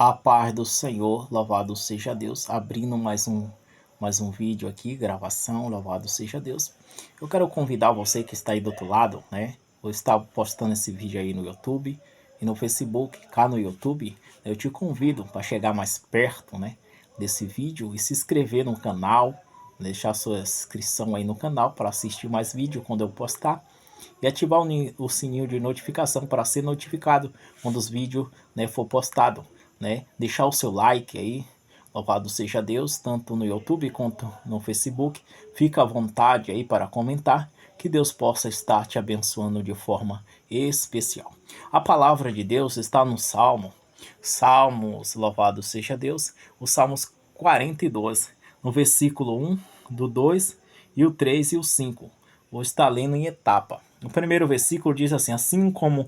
A paz do Senhor, louvado seja Deus, abrindo mais um vídeo aqui, gravação, louvado seja Deus. Eu quero convidar você que está aí do outro lado, né? Eu estava postando esse vídeo aí no YouTube e no Facebook, cá no YouTube. Eu te convido para chegar mais perto, né, desse vídeo e se inscrever no canal, deixar sua inscrição aí no canal para assistir mais vídeo quando eu postar. E ativar o sininho de notificação para ser notificado quando os vídeos, né, for postado, né? Deixar o seu like aí, louvado seja Deus, tanto no YouTube quanto no Facebook. Fica à vontade aí para comentar, que Deus possa estar te abençoando de forma especial. A palavra de Deus está no Salmos, louvado seja Deus, os Salmos 42, no versículo 1, do 2 e o 3 e o 5. Vou estar lendo em etapa. O primeiro versículo diz assim: assim como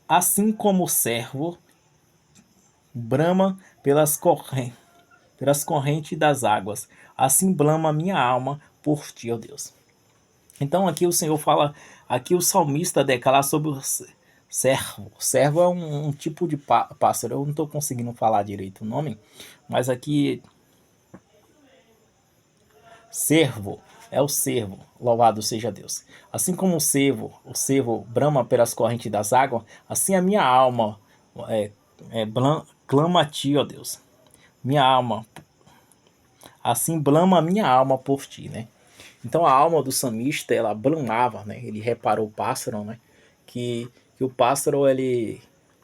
assim como o servo brama pelas correntes das águas, assim brama minha alma por ti, ó Deus. Então aqui o Senhor fala, aqui o salmista declara sobre o servo. Servo é um tipo de pássaro, eu não estou conseguindo falar direito o nome, mas aqui servo é o servo, louvado seja Deus. Assim como o servo brama pelas correntes das águas, assim a minha alma clama a ti, ó Deus. Minha alma, assim brama a minha alma por ti, né? Então a alma do salmista, ela bramava, né? Ele reparou o pássaro, né? Que o pássaro,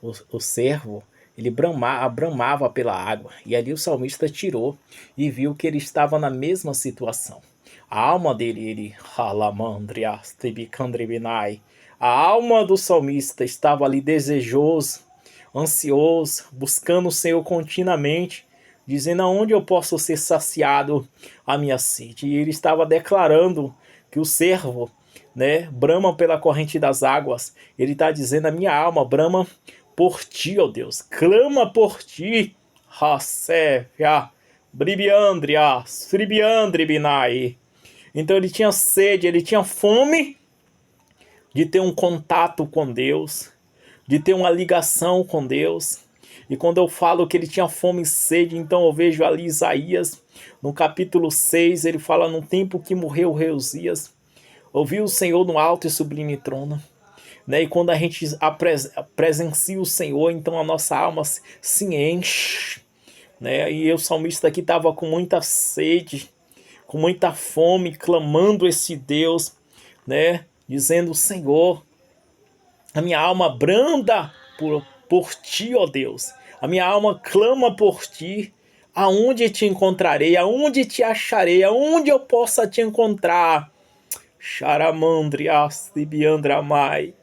o servo, ele bramava pela água. E ali o salmista tirou e viu que ele estava na mesma situação. A alma dele, a alma do salmista estava ali desejoso, ansioso, buscando o Senhor continuamente, dizendo aonde eu posso ser saciado a minha sede. E ele estava declarando que o servo, né, brama pela corrente das águas. Ele está dizendo: a minha alma brama por ti, ó Deus, clama por ti. Então ele tinha sede, ele tinha fome de ter um contato com Deus, de ter uma ligação com Deus. E quando eu falo que ele tinha fome e sede, então eu vejo ali Isaías, no capítulo 6, ele fala: no tempo que morreu o rei Uzias, ouviu o Senhor no alto e sublime trono. Né? E quando a gente presencia o Senhor, então a nossa alma se enche. Né? E o salmista aqui estava com muita sede, com muita fome, clamando esse Deus, né? Dizendo: Senhor, a minha alma branda por ti, ó Deus. A minha alma clama por ti. Aonde te encontrarei? Aonde te acharei? Aonde eu possa te encontrar? Charamandriastibiandramai.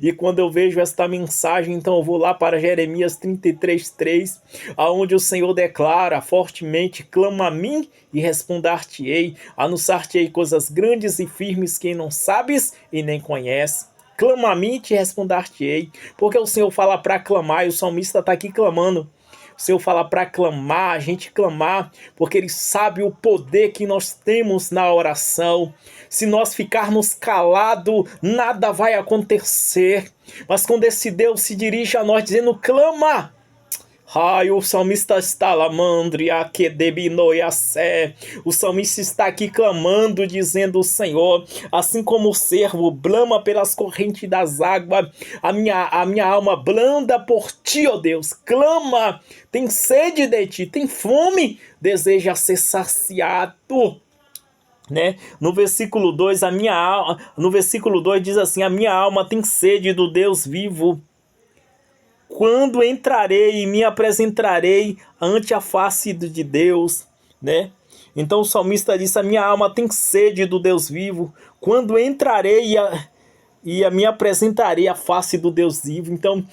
E quando eu vejo esta mensagem, então eu vou lá para Jeremias 33:3, aonde o Senhor declara fortemente: clama a mim e responder-te-ei, anunciar-te-ei coisas grandes e firmes que não sabes e nem conheces. Clama a mim e te responder-te-ei. Porque o Senhor fala para clamar, e o salmista está aqui clamando. O Senhor fala para clamar, a gente clamar, porque Ele sabe o poder que nós temos na oração. Se nós ficarmos calados, nada vai acontecer. Mas quando esse Deus se dirige a nós dizendo: clama, ai, o salmista está o salmista está aqui clamando, dizendo: Senhor, assim como o servo brama pelas correntes das águas, a minha alma branda por ti, ó Deus, clama, tem sede de ti, tem fome, deseja ser saciado. Né? No versículo 2, no versículo 2 diz assim: a minha alma tem sede do Deus vivo. Quando entrarei e me apresentarei ante a face de Deus, né? Então o salmista disse: a minha alma tem sede do Deus vivo. Quando entrarei e me apresentarei à face do Deus vivo. Então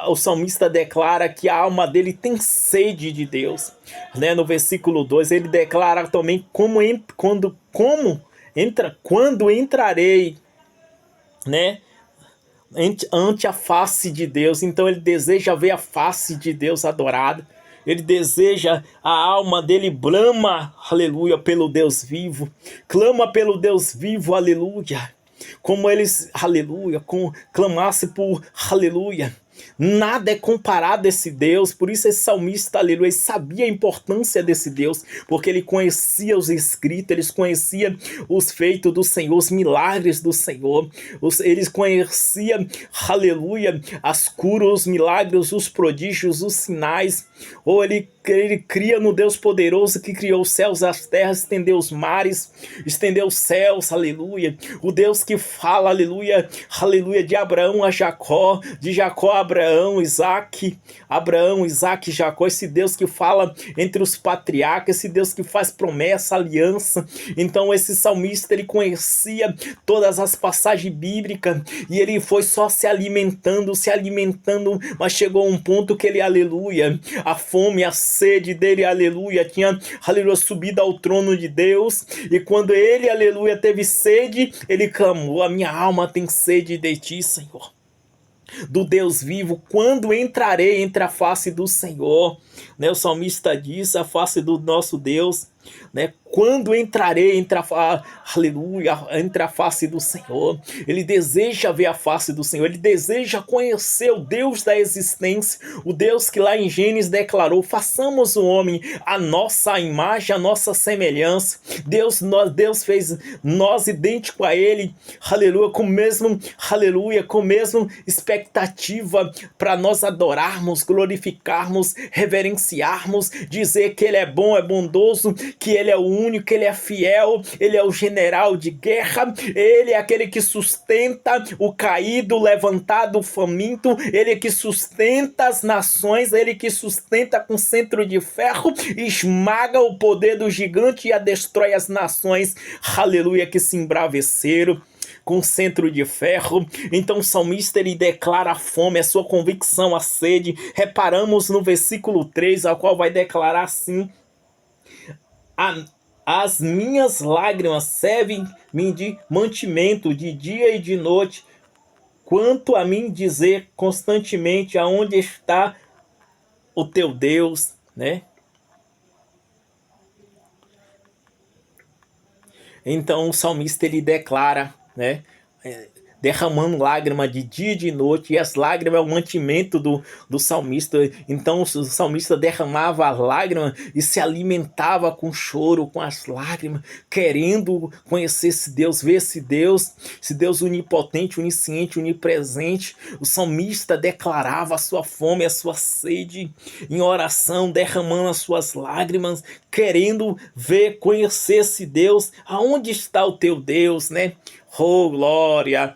o salmista declara que a alma dele tem sede de Deus, né? No versículo 2 ele declara também quando entrarei, né, ante a face de Deus. Então ele deseja ver a face de Deus adorada. Ele deseja, a alma dele brama, aleluia, pelo Deus vivo. Clama pelo Deus vivo, aleluia. como eles, aleluia, clamasse por aleluia. Nada é comparado a esse Deus, por isso esse salmista, aleluia, sabia a importância desse Deus, porque ele conhecia os escritos, eles conheciam os feitos do Senhor, os milagres do Senhor, eles conheciam, aleluia, as curas, os milagres, os prodígios, os sinais, ou ele cria no Deus poderoso que criou os céus, as terras, estendeu os mares, estendeu os céus, aleluia, o Deus que fala, aleluia, aleluia, de Abraão a Jacó, de Jacó a Abraão, Isaac, Jacó, esse Deus que fala entre os patriarcas, esse Deus que faz promessa, aliança. Então esse salmista, ele conhecia todas as passagens bíblicas e ele foi só se alimentando, mas chegou um ponto que ele, aleluia, a fome, a sede dele, aleluia, tinha, aleluia, subido ao trono de Deus, e quando ele, aleluia, teve sede, ele clamou: a minha alma tem sede de ti, Senhor, do Deus vivo, quando entrarei entre a face do Senhor, né? O salmista diz: a face do nosso Deus, né? Quando entrarei entre a face do Senhor. Ele deseja ver a face do Senhor, ele deseja conhecer o Deus da existência, o Deus que lá em Gênesis declarou: façamos o homem a nossa imagem, a nossa semelhança. Deus fez nós idêntico a ele, aleluia, com a mesma expectativa para nós adorarmos, glorificarmos, reverenciarmos, dizer que ele é bom, é bondoso, que ele é o único, que ele é fiel, ele é o general de guerra, ele é aquele que sustenta o caído, o levantado, o faminto, ele que sustenta as nações, ele que sustenta com centro de ferro, esmaga o poder do gigante e destrói as nações, aleluia, que se embraveceram com centro de ferro. Então o salmista, ele declara a fome, a sua convicção, a sede. Reparamos no versículo 3, ao qual vai declarar assim: as minhas lágrimas servem-me de mantimento de dia e de noite, quanto a mim dizer constantemente: aonde está o teu Deus, né? Então o salmista, ele declara, né, derramando lágrima de dia e de noite, e as lágrimas é o mantimento do salmista. Então o salmista derramava a lágrima e se alimentava com choro, com as lágrimas, querendo conhecer esse Deus, ver esse Deus onipotente, onisciente, onipresente. O salmista declarava a sua fome, a sua sede em oração, derramando as suas lágrimas, querendo ver, conhecer esse Deus. Aonde está o teu Deus, né? Oh glória,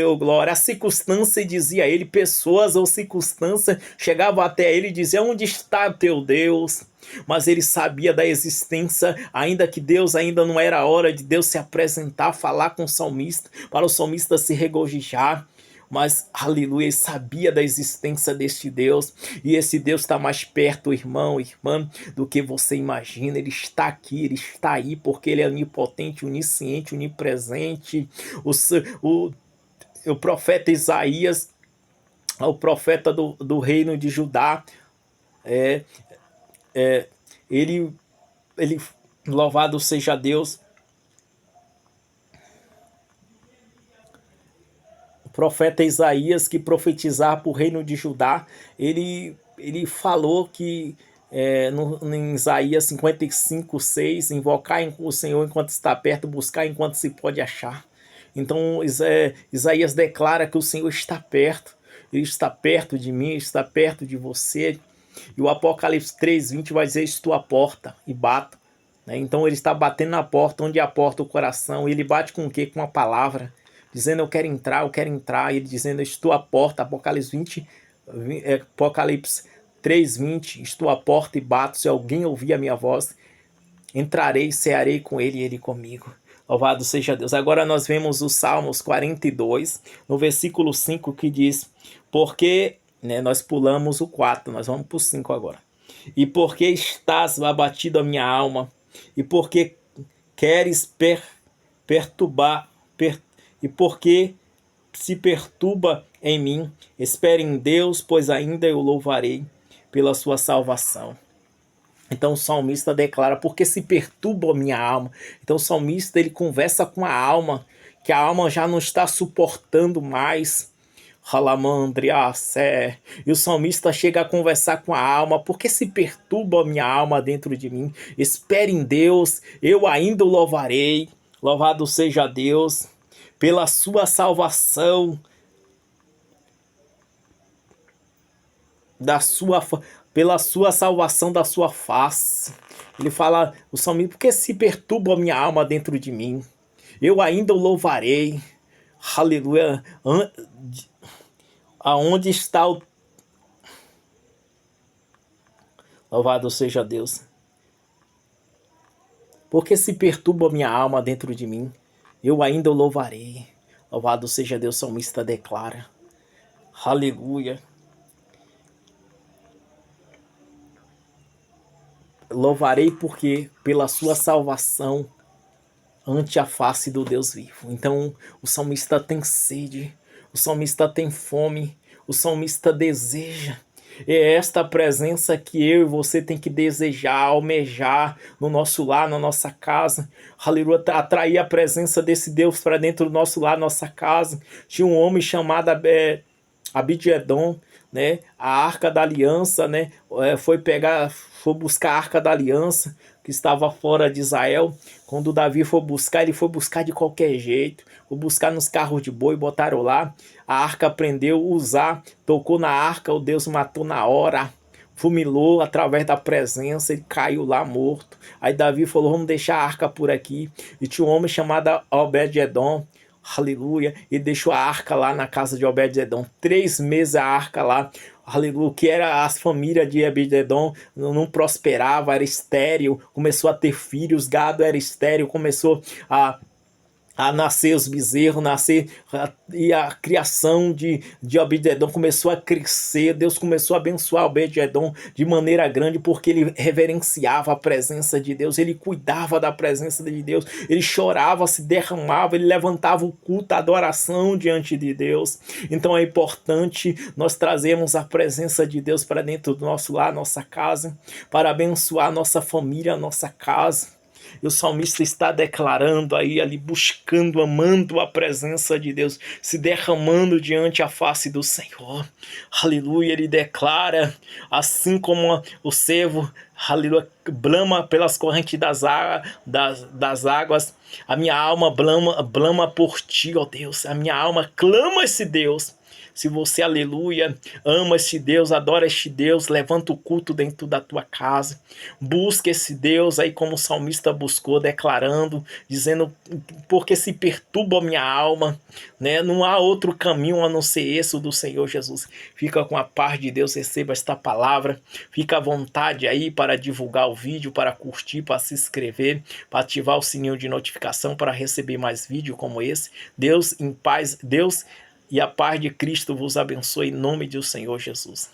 oh glória. A circunstância dizia a ele, pessoas ou circunstâncias chegavam até ele e diziam: onde está o teu Deus? Mas ele sabia da existência, ainda que Deus ainda não era a hora de Deus se apresentar, falar com o salmista, para o salmista se regozijar. Mas, aleluia, ele sabia da existência deste Deus, e esse Deus está mais perto, irmão, irmã, do que você imagina. Ele está aqui, ele está aí, porque ele é onipotente, onisciente, onipresente. O profeta Isaías, o profeta do reino de Judá, ele, louvado seja Deus, profeta Isaías, que profetizava para o reino de Judá, ele falou que em Isaías 55:6, invocar o Senhor enquanto está perto, buscar enquanto se pode achar. Então Isaías declara que o Senhor está perto, ele está perto de mim, está perto de você. E o Apocalipse 3:20 vai dizer: estou à porta e bato. Então ele está batendo na porta, onde é a porta, o coração. E ele bate com o quê? Com a palavra, dizendo: eu quero entrar, eu quero entrar. E ele dizendo: estou à porta. Apocalipse 3:20, estou à porta e bato. Se alguém ouvir a minha voz, entrarei, cearei com ele e ele comigo. Louvado seja Deus. Agora nós vemos os Salmos 42, no versículo 5, que diz: porque, nós pulamos o 4, nós vamos para o 5 agora. E porque estás abatido a minha alma, e porque queres perturbar, e porque se perturba em mim, espere em Deus, pois ainda eu louvarei pela sua salvação. Então o salmista declara: porque se perturba a minha alma. Então o salmista, ele conversa com a alma, que a alma já não está suportando mais. Ralamandriacé. E o salmista chega a conversar com a alma, porque se perturba a minha alma dentro de mim. Espere em Deus, eu ainda o louvarei. Louvado seja Deus pela sua salvação, pela sua salvação da sua face. Ele fala, o salmista, porque se perturba a minha alma dentro de mim. Eu ainda o louvarei. Aleluia. Aonde está o... Louvado seja Deus. Porque se perturba a minha alma dentro de mim, eu ainda o louvarei. Louvado seja Deus, o salmista declara. Aleluia. Louvarei porque pela sua salvação ante a face do Deus vivo. Então o salmista tem sede, o salmista tem fome, o salmista deseja. É esta presença que eu e você tem que desejar, almejar no nosso lar, na nossa casa. Aleluia, atrair a presença desse Deus para dentro do nosso lar, nossa casa. Tinha um homem chamado Abid-edom, né? A Arca da Aliança, né? Foi buscar a Arca da Aliança que estava fora de Israel. Quando Davi foi buscar, ele foi buscar de qualquer jeito. Foi buscar nos carros de boi, botaram lá. A arca aprendeu a usar, tocou na arca, o Deus matou na hora. Fulminou através da presença, ele caiu lá morto. Aí Davi falou, vamos deixar a arca por aqui. E tinha um homem chamado Obed-edom, aleluia, e deixou a arca lá na casa de Obed-edom. 3 meses a arca lá, aleluia, que era as famílias de Obed-edom, não prosperava, era estéril, começou a ter filhos, gado era estéril, começou a nascer os bezerros, e a criação de Obed-edom começou a crescer. Deus começou a abençoar Obed-edom de maneira grande, porque ele reverenciava a presença de Deus, ele cuidava da presença de Deus, ele chorava, se derramava, ele levantava o culto, a adoração diante de Deus. Então é importante nós trazermos a presença de Deus para dentro do nosso lar, nossa casa, para abençoar nossa família, nossa casa. E o salmista está declarando aí, ali buscando, amando a presença de Deus, se derramando diante a face do Senhor. Aleluia, ele declara, assim como o servo, aleluia, blama pelas correntes das águas, a minha alma blama por ti, ó Deus, a minha alma clama esse Deus. Se você, aleluia, ama este Deus, adora este Deus, levanta o culto dentro da tua casa, busca esse Deus aí como o salmista buscou, declarando, dizendo, porque se perturba a minha alma, né? Não há outro caminho a não ser esse, o do Senhor Jesus. Fica com a paz de Deus, receba esta palavra, fica à vontade aí para divulgar o vídeo, para curtir, para se inscrever, para ativar o sininho de notificação, para receber mais vídeos como esse. Deus em paz, Deus e a paz de Cristo vos abençoe em nome do Senhor Jesus.